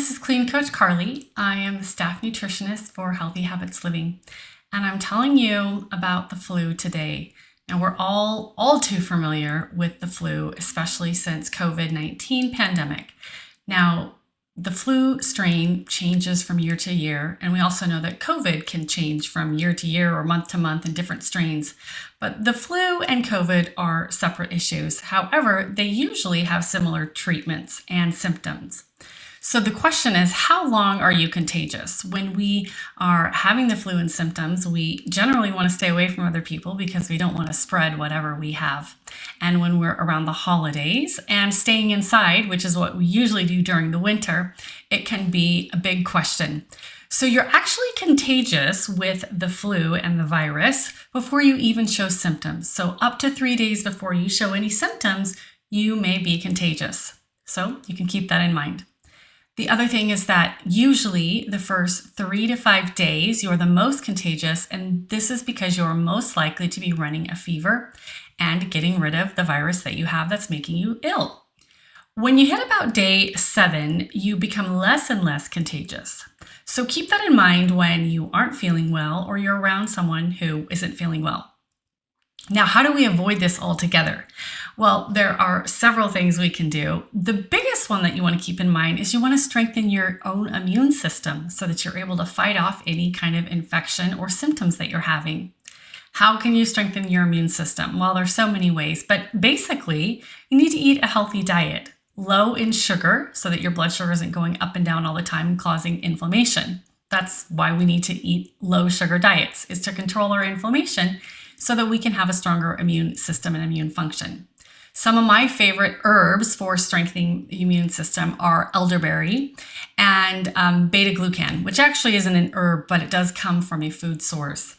this is Clean Coach Carly. I am the staff nutritionist for Healthy Habits Living, and I'm telling you about the flu today. Now, we're all too familiar with the flu, especially since COVID-19 pandemic. Now, the flu strain changes from year to year, and we also know that COVID can change from year to year or month to month in different strains. But the flu and COVID are separate issues. However, they usually have similar treatments and symptoms. So the question is, how long are you contagious? When we are having the flu and symptoms, we generally want to stay away from other people because we don't want to spread whatever we have. And when we're around the holidays and staying inside, which is what we usually do during the winter, it can be a big question. So you're actually contagious with the flu and the virus before you even show symptoms. So up to 3 days before you show any symptoms, you may be contagious. So you can keep that in mind. The other thing is that usually the first 3 to 5 days, you're the most contagious, and this is because you're most likely to be running a fever and getting rid of the virus that you have that's making you ill. When you hit about day 7, you become less and less contagious. So keep that in mind when you aren't feeling well or you're around someone who isn't feeling well. Now, how do we avoid this altogether? Well, there are several things we can do. The biggest one that you want to keep in mind is you want to strengthen your own immune system so that you're able to fight off any kind of infection or symptoms that you're having. How can you strengthen your immune system? Well, there's so many ways, but basically, you need to eat a healthy diet, low in sugar so that your blood sugar isn't going up and down all the time, causing inflammation. That's why we need to eat low sugar diets, is to control our inflammation so that we can have a stronger immune system and immune function. Some of my favorite herbs for strengthening the immune system are elderberry and beta-glucan, which actually isn't an herb, but it does come from a food source.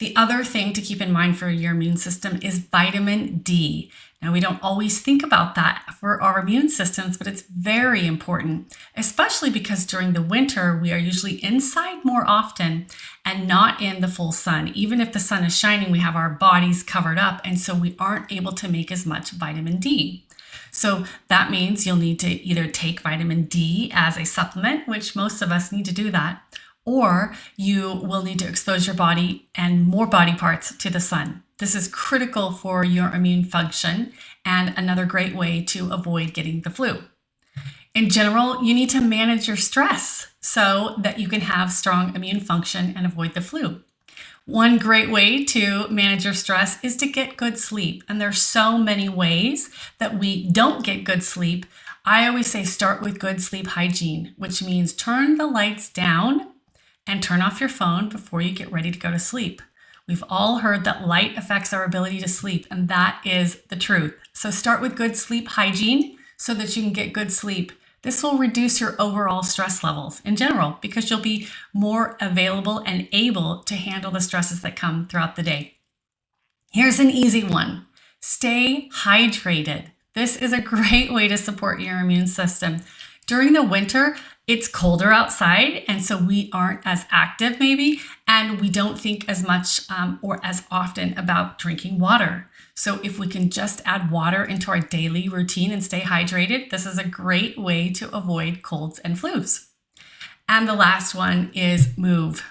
The other thing to keep in mind for your immune system is vitamin D. Now, we don't always think about that for our immune systems, but it's very important, especially because during the winter, we are usually inside more often and not in the full sun. Even if the sun is shining, we have our bodies covered up, and so we aren't able to make as much vitamin D. So that means you'll need to either take vitamin D as a supplement, which most of us need to do that, or you will need to expose your body and more body parts to the sun. This is critical for your immune function and another great way to avoid getting the flu. In general, you need to manage your stress so that you can have strong immune function and avoid the flu. One great way to manage your stress is to get good sleep. And there's so many ways that we don't get good sleep. I always say start with good sleep hygiene, which means turn the lights down and turn off your phone before you get ready to go to sleep. We've all heard that light affects our ability to sleep, and that is the truth. So start with good sleep hygiene so that you can get good sleep. This will reduce your overall stress levels in general because you'll be more available and able to handle the stresses that come throughout the day. Here's an easy one. Stay hydrated. This is a great way to support your immune system. During the winter, it's colder outside, and so we aren't as active maybe, and we don't think as much or as often about drinking water. So if we can just add water into our daily routine and stay hydrated, this is a great way to avoid colds and flus. And the last one is move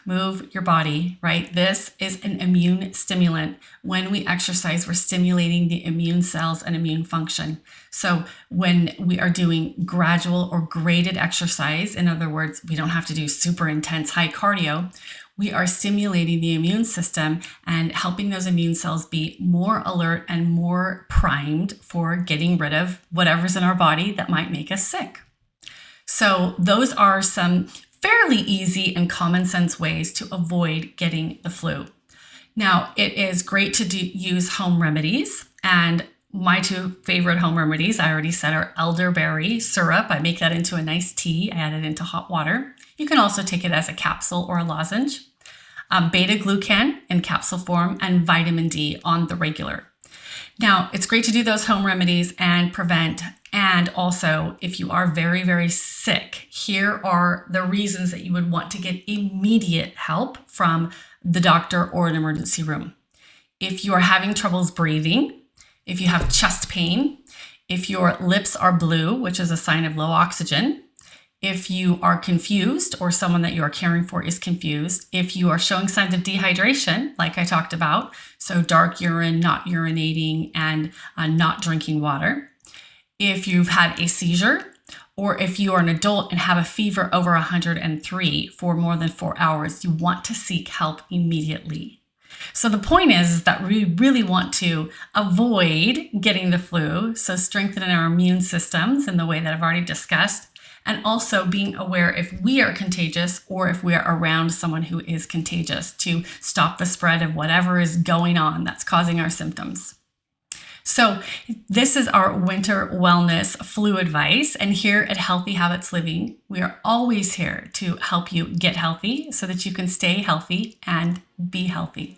your body, right? This is an immune stimulant. When we exercise, we're stimulating the immune cells and immune function. So when we are doing gradual or graded exercise, in other words, we don't have to do super intense high cardio, we are stimulating the immune system and helping those immune cells be more alert and more primed for getting rid of whatever's in our body that might make us sick. So those are some fairly easy and common sense ways to avoid getting the flu. Now, it is great to use home remedies, and my 2 favorite home remedies, I already said, are elderberry syrup. I make that into a nice tea. I add it into hot water. You can also take it as a capsule or a lozenge. Beta-glucan in capsule form, and vitamin D on the regular. Now, it's great to do those home remedies and prevent. And also, if you are very, very sick, here are the reasons that you would want to get immediate help from the doctor or an emergency room. If you are having troubles breathing, if you have chest pain, if your lips are blue, which is a sign of low oxygen, If you are confused or someone that you are caring for is confused, if you are showing signs of dehydration, like I talked about, so dark urine, not urinating, and not drinking water, if you've had a seizure, or if you are an adult and have a fever over 103 for more than 4 hours, you want to seek help immediately. So the point is that we really want to avoid getting the flu, so strengthening our immune systems in the way that I've already discussed, and also being aware if we are contagious or if we are around someone who is contagious to stop the spread of whatever is going on that's causing our symptoms. So this is our winter wellness flu advice. And here at Healthy Habits Living, we are always here to help you get healthy so that you can stay healthy and be healthy.